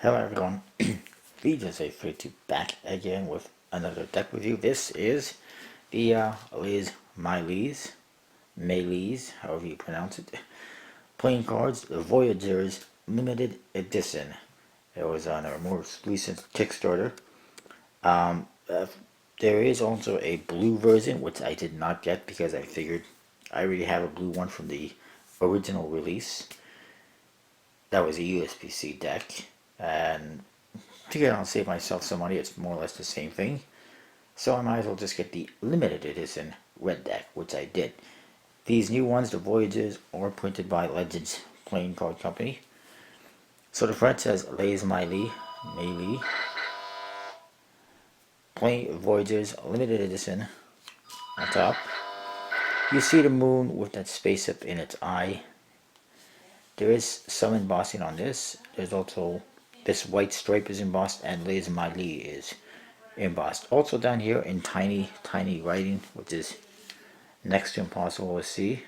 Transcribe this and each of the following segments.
Hello everyone, VJ32 back again with another deck review. This is the Melies, however you pronounce it, playing cards, the Voyagers Limited Edition. It was on our most recent Kickstarter. Um, uh, there is also a blue version, which I did not get because I figured I already have a blue one from the original release. That was a USB-C deck, and figured I'll save myself some money. It's more or less the same thing. So I might as well just get the limited edition red deck, which I did. These new ones, the Voyagers, are printed by Legends Playing Card Company. So the front says Melee, Playing Voyagers Limited Edition on top. You see the moon with that space up in its eye. There is some embossing on this. There's also this white stripe is embossed and Les Miley is embossed. Also down here in tiny writing, which is next to impossible to see,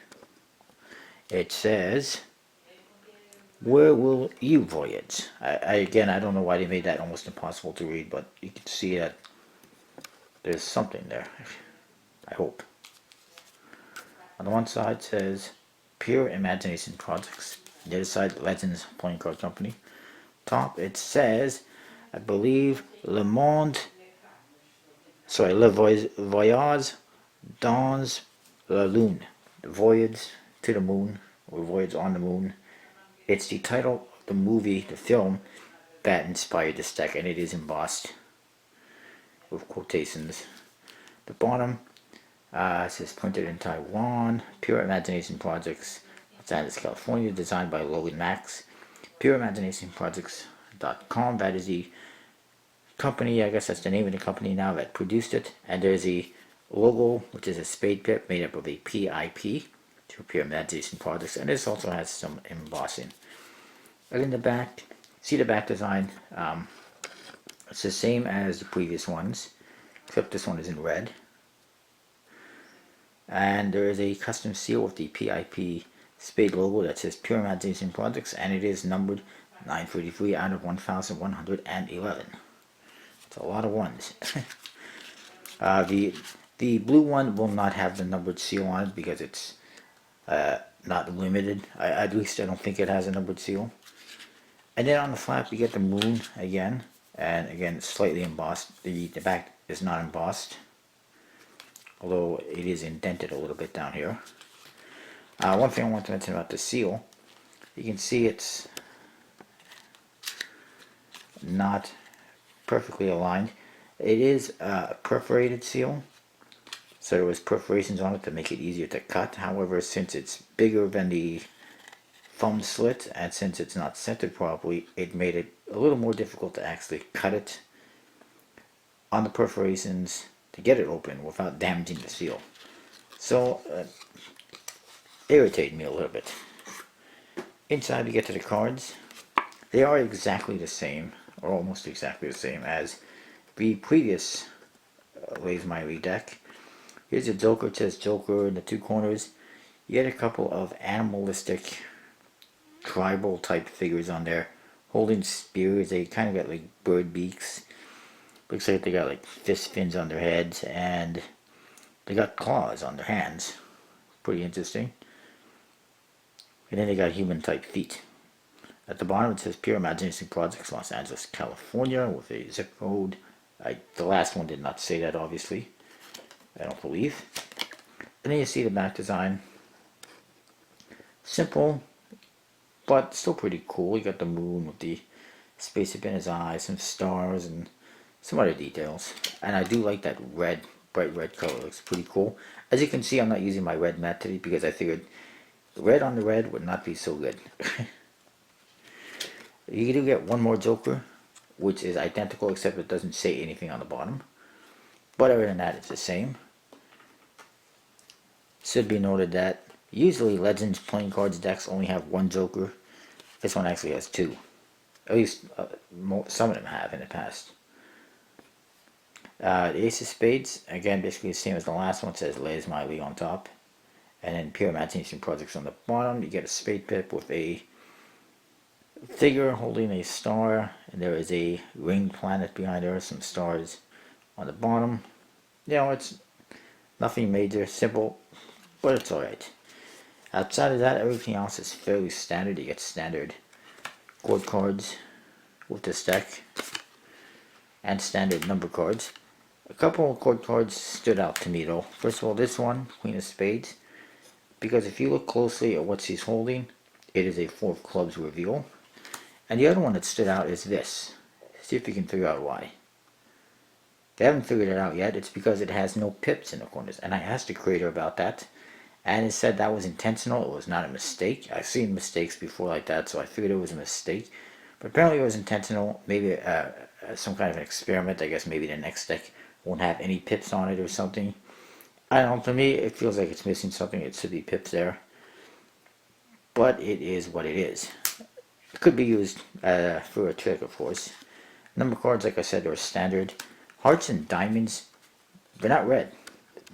it says, "Where will you voyage?" Again, I don't know why they made that almost impossible to read, but you can see that there's something there. I hope. On the one side says Pure Imagination Projects. The other side, Legends Playing Card Company. Top it says, I believe, Le Voyage dans la Lune. The voyage to the moon, or voyage on the moon. It's the title of the movie, the film, that inspired this deck, and it is embossed with quotations. The bottom says printed in Taiwan, Pure Imagination Projects, Los Angeles, California, designed by Logan Max. PureImaginationProjects.com, that is the company, I guess that's the name of the company now that produced it. And there's a logo, which is a spade pip made up of a PIP, to Pure Imagination Projects, and this also has some embossing. And in the back, see the back design, it's the same as the previous ones, except this one is in red. And there is a custom seal with the PIP spade logo that says Pure Imagination Projects, and it is numbered 933 out of 1111. It's a lot of ones. The blue one will not have the numbered seal on it because it's not limited. At least I don't think it has a numbered seal. And then on the flap you get the moon again, and again it's slightly embossed. The back is not embossed, although it is indented a little bit down here. One thing I want to mention about the seal, you can see it's not perfectly aligned. It is a perforated seal, so there was perforations on it to make it easier to cut. However, since it's bigger than the thumb slit, and since it's not centered properly, it made it a little more difficult to actually cut it on the perforations to get it open without damaging the seal. So, irritated me a little bit. Inside we get to the cards. They are exactly the same, or almost exactly the same as the previous Les Miley deck. Here's your Joker. It says Joker in the two corners. You get a couple of animalistic, tribal type figures on there holding spears. They kind of got like bird beaks. Looks like they got like fist fins on their heads, and they got claws on their hands. Pretty interesting. And then they got human type feet. At the bottom it says Pure Imagination Projects, Los Angeles, California, with a zip code. The last one did not say that, obviously. I don't believe. And then you see the back design. Simple, but still pretty cool. You got the moon with the space up in his eyes, some stars, and some other details. And I do like that red, bright red color. It looks pretty cool. As you can see, I'm not using my red matte today because I figured red on the red would not be so good. You do get one more Joker, which is identical except it doesn't say anything on the bottom. But other than that, it's the same. Should be noted that usually Legends Playing Cards decks only have one Joker. This one actually has two. At least some of them have in the past. The Ace of Spades, again, basically the same as the last one. It says Les Miley on top. And then Pure Imagination Projects on the bottom. You get a spade pip with a figure holding a star, and there is a ring planet behind her, some stars on the bottom. You know, it's nothing major, simple, but it's alright. Outside of that, everything else is fairly standard. You get standard chord cards with this deck, and standard number cards. A couple of chord cards stood out to me though. First of all, this one, Queen of Spades, because if you look closely at what she's holding, it is a Four of Clubs reveal. And the other one that stood out is this. See if you can figure out why. They haven't figured it out yet. It's because it has no pips in the corners. And I asked the creator about that, and it said that was intentional. It was not a mistake. I've seen mistakes before like that, so I figured it was a mistake. But apparently it was intentional. Maybe some kind of an experiment. I guess maybe the next deck won't have any pips on it or something. I don't know. To me, it feels like it's missing something. It should be pips there. But it is what it is. It could be used for a trick, of course. Number cards, like I said, are standard. Hearts and diamonds, they're not red.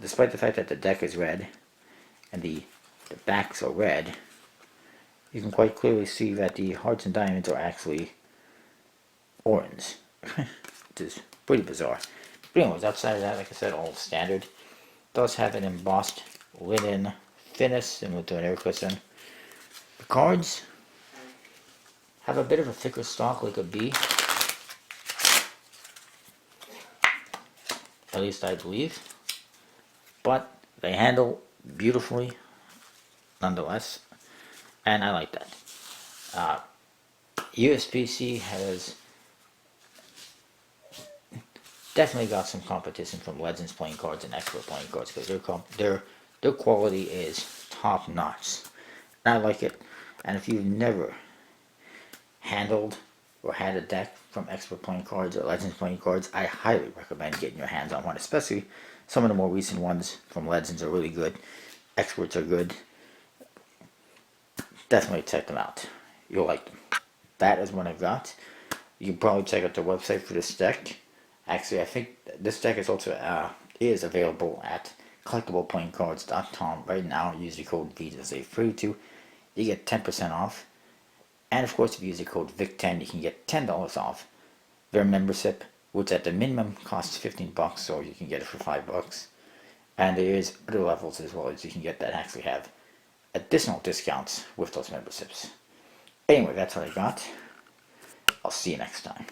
Despite the fact that the deck is red and the backs are red, you can quite clearly see that the hearts and diamonds are actually orange. Which is pretty bizarre. But anyways, outside of that, like I said, all standard. Does have an embossed linen finish similar to an air cushion. The cards have a bit of a thicker stock like a B. At least I believe. But they handle beautifully nonetheless. And I like that. USPC has definitely got some competition from Legends playing cards and Expert playing cards, because their quality is top notch. And I like it. And if you've never handled or had a deck from Expert playing cards or Legends playing cards, I highly recommend getting your hands on one. Especially some of the more recent ones from Legends are really good. Experts are good. Definitely check them out. You'll like them. That is what I've got. You can probably check out their website for this deck. Actually, I think this deck is also is available at collectibleplayingcards.com right now. Use the code VJSA32. You get 10% off. And of course, if you use the code VIC10, you can get $10 off their membership, which at the minimum costs $15, so you can get it for $5. And there is other levels as well as you can get that actually have additional discounts with those memberships. Anyway, that's what I got. I'll see you next time.